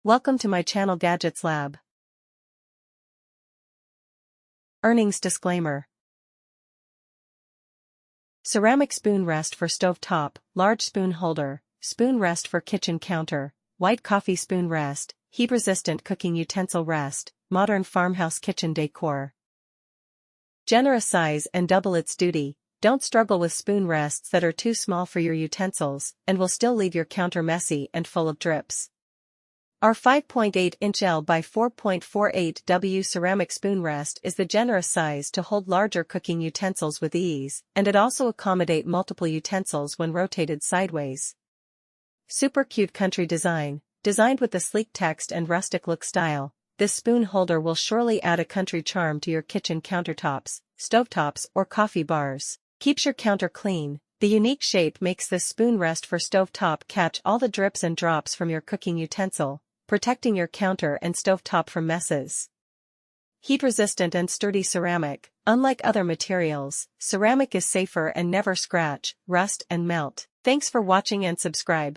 Welcome to my channel Gadgets Lab. Earnings disclaimer. Ceramic spoon rest for stove top, large spoon holder, spoon rest for kitchen counter, white coffee spoon rest, heat-resistant cooking utensil rest, modern farmhouse kitchen decor. Generous size and double its duty. Don't struggle with spoon rests that are too small for your utensils and will still leave your counter messy and full of drips. Our 5.8-inch L by 4.48 W ceramic spoon rest is the generous size to hold larger cooking utensils with ease, and it also accommodate multiple utensils when rotated sideways. Super cute country design, designed with the sleek text and rustic look style, this spoon holder will surely add a country charm to your kitchen countertops, stovetops or coffee bars. Keeps your counter clean. The unique shape makes this spoon rest for stovetop catch all the drips and drops from your cooking utensil, protecting your counter and stovetop from messes. Heat-resistant and sturdy ceramic. Unlike other materials, ceramic is safer and never scratch, rust and melt. Thanks for watching and subscribe.